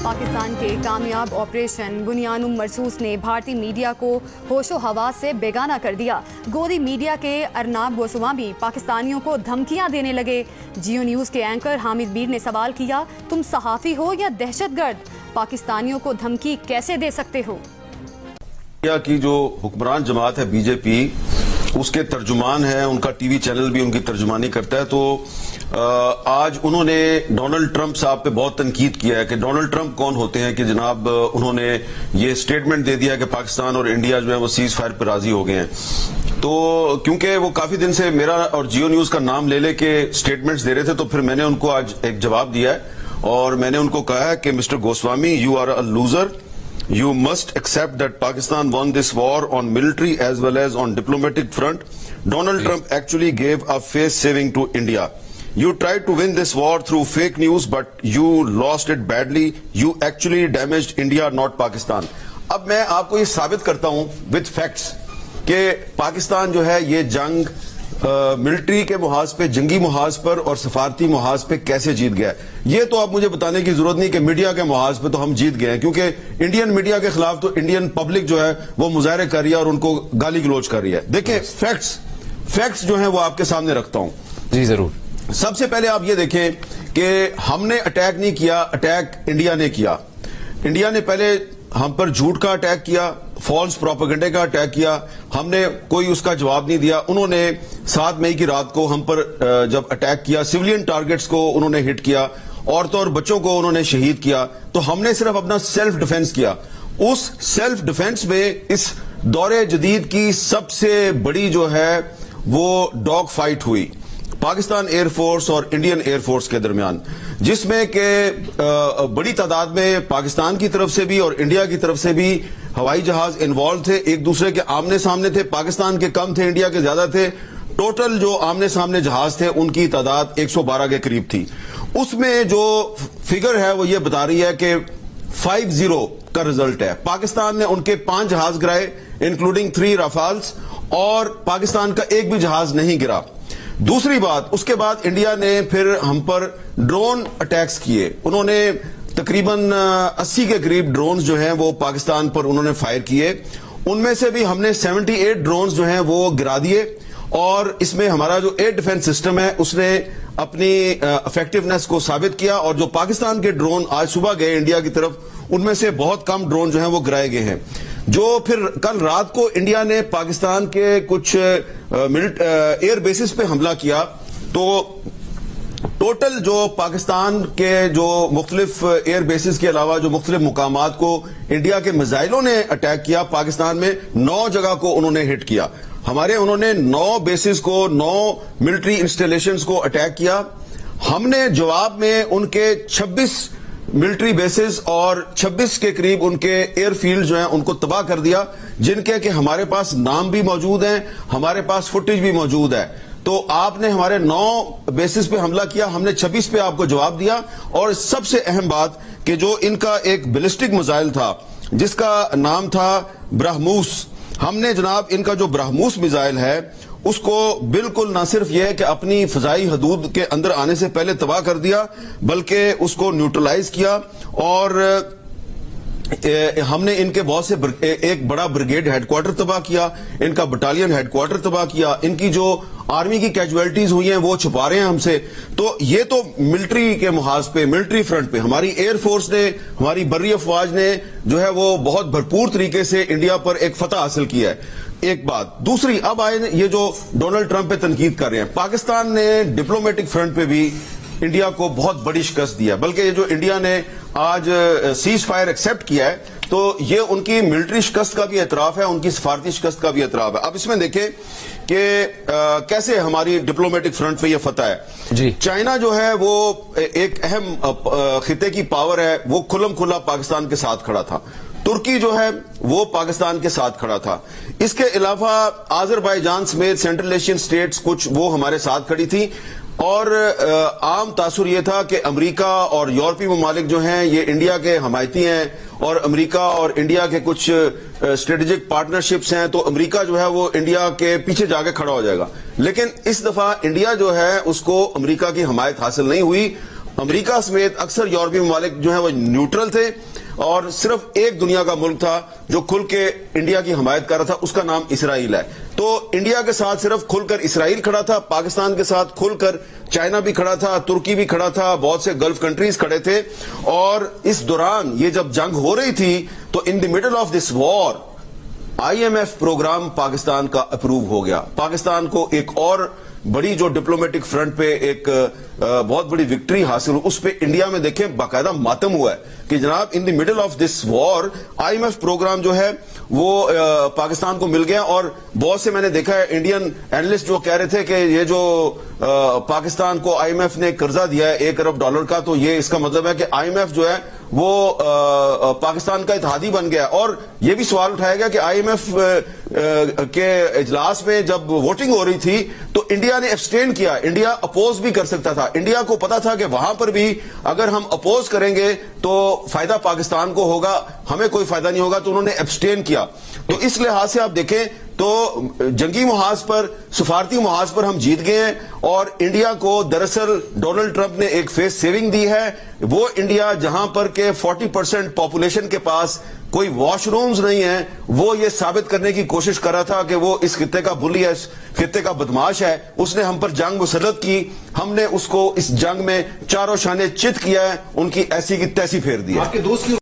पाकिस्तान के कामयाब ऑपरेशन बुनियानुम मरसूस ने भारतीय मीडिया को होशो हवास से बेगाना कर दिया। गोदी मीडिया के अरनाब गोस्वामी पाकिस्तानियों को धमकियां देने लगे। जियो न्यूज़ के एंकर हामिद मीर ने सवाल किया, तुम सहाफ़ी हो या दहशतगर्द? पाकिस्तानियों को धमकी कैसे दे सकते हो? इंडिया की जो हुक्मरान जमात है बीजेपी, उसके तर्जुमान है, उनका टीवी चैनल भी उनकी तर्जुमानी करता है। तो आज उन्होंने डोनाल्ड ट्रंप साहब पे बहुत तनकीद किया है कि डोनाल्ड ट्रंप कौन होते हैं कि जनाब उन्होंने ये स्टेटमेंट दे दिया कि पाकिस्तान और इंडिया जो है वो सीज फायर पर राजी हो गए हैं। तो क्योंकि वो काफी दिन से मेरा और जियो न्यूज का नाम ले लेके स्टेटमेंट्स दे रहे थे, तो फिर मैंने उनको आज एक जवाब दिया है और मैंने उनको कहा है कि mister Goswami, you are a loser. You must accept that Pakistan won this war on military as well as on diplomatic front. Donald Trump actually gave a face saving to India. You tried to win this war through fake news, but you lost it badly. You actually damaged India, not Pakistan. अब मैं आपको ये साबित करता हूँ with facts कि पाकिस्तान जो है ये जंग मिलिट्री के मुहाज पे, जंगी मुहाज पर और सफारती मुहाज पे कैसे जीत गया। ये तो आप मुझे बताने की जरूरत नहीं कि मीडिया के मुहाज पे तो हम जीत गए हैं, क्योंकि इंडियन मीडिया के खिलाफ तो इंडियन पब्लिक जो है वो मुजाहरे कर रही है और उनको गाली गलौज कर रही है। देखिए फैक्ट्स जो है वो आपके सामने रखता हूं। जी जरूर। सबसे पहले आप ये देखें कि हमने अटैक नहीं किया, अटैक इंडिया ने किया। इंडिया ने पहले हम पर झूठ का अटैक किया, फॉल्स प्रोपेगेंडे का अटैक किया, हमने कोई उसका जवाब नहीं दिया। उन्होंने 7 मई की रात को हम पर जब अटैक किया, सिविलियन टारगेट्स को उन्होंने हिट किया, औरतों और बच्चों को उन्होंने शहीद किया। तो हमने सिर्फ अपना सेल्फ डिफेंस किया। उस सेल्फ डिफेंस में इस दौरे जदीद की सबसे बड़ी जो है वो डॉग फाइट हुई पाकिस्तान एयरफोर्स और इंडियन एयरफोर्स के दरमियान, जिसमें के बड़ी तादाद में पाकिस्तान की तरफ से भी और इंडिया की तरफ से भी हवाई जहाज इन्वॉल्व थे। एक दूसरे के आमने सामने थे, पाकिस्तान के कम थे, इंडिया के ज्यादा थे। टोटल जो आमने सामने जहाज थे उनकी तादाद 112 के करीब थी। उसमें जो फिगर है वो ये बता रही है कि 5-0 का रिजल्ट है। पाकिस्तान ने उनके 5 जहाज गिराए इंक्लूडिंग 3 राफाल्स, और पाकिस्तान का एक भी जहाज नहीं गिरा। दूसरी बात, उसके बाद इंडिया ने फिर हम पर ड्रोन अटैक्स किए। उन्होंने तकरीबन 80 के करीब ड्रोन्स जो हैं वो पाकिस्तान पर उन्होंने फायर किए। उनमें से भी हमने 78 ड्रोन्स जो हैं वो गिरा दिए, और इसमें हमारा जो एयर डिफेंस सिस्टम है उसने अपनी इफेक्टिवनेस को साबित किया। और जो पाकिस्तान के ड्रोन आज सुबह गए इंडिया की तरफ, उनमें से बहुत कम ड्रोन जो हैं वो गिराए गए हैं। जो फिर कल रात को इंडिया ने पाकिस्तान के कुछ एयर बेसिस पे हमला किया, तो टोटल जो पाकिस्तान के जो मुख्तलिफ एयर बेसिस के अलावा जो मुख्तलिफ मुकामात को इंडिया के मिसाइलों ने अटैक किया, पाकिस्तान में 9 जगह को उन्होंने हिट किया। उन्होंने 9 बेसिस को, 9 मिलिट्री इंस्टॉलेशंस को अटैक किया। हमने जवाब में उनके 26 मिलिट्री बेसिस और 26 के करीब उनके एयरफील्ड जो हैं उनको तबाह कर दिया, जिनके कि हमारे पास नाम भी मौजूद हैं, हमारे पास फुटेज भी मौजूद है। तो आपने हमारे 9 बेसिस पे हमला किया, हमने 26 पे आपको जवाब दिया। और सबसे अहम बात कि जो इनका एक बैलिस्टिक मिसाइल था जिसका नाम था ब्रह्मोस, हमने जनाब इनका जो ब्रह्मोस मिसाइल है उसको बिल्कुल ना सिर्फ यह है कि अपनी फजाई हदूद के अंदर आने से पहले तबाह कर दिया, बल्कि उसको न्यूट्रलाइज किया। और हमने इनके बहुत से एक बड़ा ब्रिगेड हेडक्वार्टर तबाह किया, इनका बटालियन हेडक्वार्टर तबाह किया, इनकी जो आर्मी की कैजुअलिटीज हुई हैं वो छुपा रहे हैं हमसे। तो ये तो मिलिट्री के मुहाज पे, मिलिट्री फ्रंट पे हमारी एयरफोर्स ने, हमारी बर्री अफवाज ने जो है वो बहुत भरपूर तरीके से इंडिया पर एक फतह हासिल किया है। एक बात। दूसरी, अब आए ये जो डोनाल्ड ट्रंप पे तनकीद कर रहे हैं, पाकिस्तान ने डिप्लोमेटिक फ्रंट पे भी इंडिया को बहुत बड़ी शिकस्त दिया। बल्कि ये जो इंडिया ने आज सीज फायर एक्सेप्ट किया है, तो ये उनकी मिलिट्री शिकस्त का भी एतराफ है, उनकी सफारती शिकस्त का भी एतराफ है। अब इसमें देखें कि कैसे हमारी डिप्लोमेटिक फ्रंट पे ये फतह है। जी। चाइना जो है वो एक अहम खिते की पावर है, वो खुलम खुला पाकिस्तान के साथ खड़ा था। तुर्की जो है वो पाकिस्तान के साथ खड़ा था। इसके अलावा आजरबाईजान समेत सेंट्रल एशियन स्टेट्स कुछ वो हमारे साथ खड़ी थी। और आम तासुर ये था कि अमेरिका और यूरोपीय ममालिक जो हैं ये इंडिया के हमायती हैं, और अमेरिका और इंडिया के कुछ स्ट्रेटेजिक पार्टनरशिप्स हैं, तो अमेरिका जो है वो इंडिया के पीछे जाके खड़ा हो जाएगा। लेकिन इस दफा इंडिया जो है उसको अमेरिका की हमायत हासिल नहीं हुई। امریکہ سمیت اکثر یورپی ممالک جو ہیں وہ نیوٹرل تھے اور صرف ایک دنیا کا ملک تھا جو کھل کے انڈیا کی حمایت کر رہا تھا, اس کا نام اسرائیل ہے. تو انڈیا کے ساتھ صرف کھل کر اسرائیل کھڑا تھا, پاکستان کے ساتھ کھل کر چائنا بھی کھڑا تھا, ترکی بھی کھڑا تھا, بہت سے گلف کنٹریز کھڑے تھے. اور اس دوران یہ جب جنگ ہو رہی تھی تو in the middle of this war IMF programme Pakistan کا اپروو ہو گیا. پاکستان کو ایک اور بڑی جو ڈپلومیٹک فرنٹ پہ ایک بہت بڑی وکٹری حاصل ہو, اس پہ انڈیا میں دیکھیں باقاعدہ ماتم ہوا ہے کہ جناب in the middle of this war IMF programme جو ہے وہ پاکستان کو مل گیا. اور بہت سے میں نے دیکھا ہے انڈین اینالسٹ جو کہہ رہے تھے کہ یہ جو پاکستان کو IMF نے قرضہ دیا ہے $1 ارب کا, تو یہ اس کا مطلب ہے کہ IMF جو ہے وہ پاکستان کا اتحادی بن گیا. اور یہ بھی سوال اٹھایا گیا کہ IMF کے اجلاس میں جب ووٹنگ ہو رہی تھی تو انڈیا نے ایبسٹین کیا. انڈیا اپوز بھی کر سکتا تھا, انڈیا کو پتا تھا کہ وہاں پر بھی اگر ہم اپوز کریں گے تو فائدہ پاکستان کو ہوگا, ہمیں کوئی فائدہ نہیں ہوگا, تو انہوں نے ایبسٹین کیا. تو اس لحاظ سے آپ دیکھیں تو جنگی محاذ پر, سفارتی محاذ پر ہم جیت گئے ہیں. اور انڈیا کو دراصل ڈونلڈ ٹرمپ نے ایک فیس سیونگ دی ہے. وہ انڈیا جہاں پر کہ 40% پاپولیشن کے پاس کوئی واش رومز نہیں ہیں, وہ یہ ثابت کرنے کی کوشش کر رہا تھا کہ وہ اس خطے کا بلی ہے, اس خطے کا بدماش ہے. اس نے ہم پر جنگ مسلط کی, ہم نے اس کو اس جنگ میں چاروں شانے چت کیا ہے, ان کی ایسی کی تیسی پھیر دی ہے.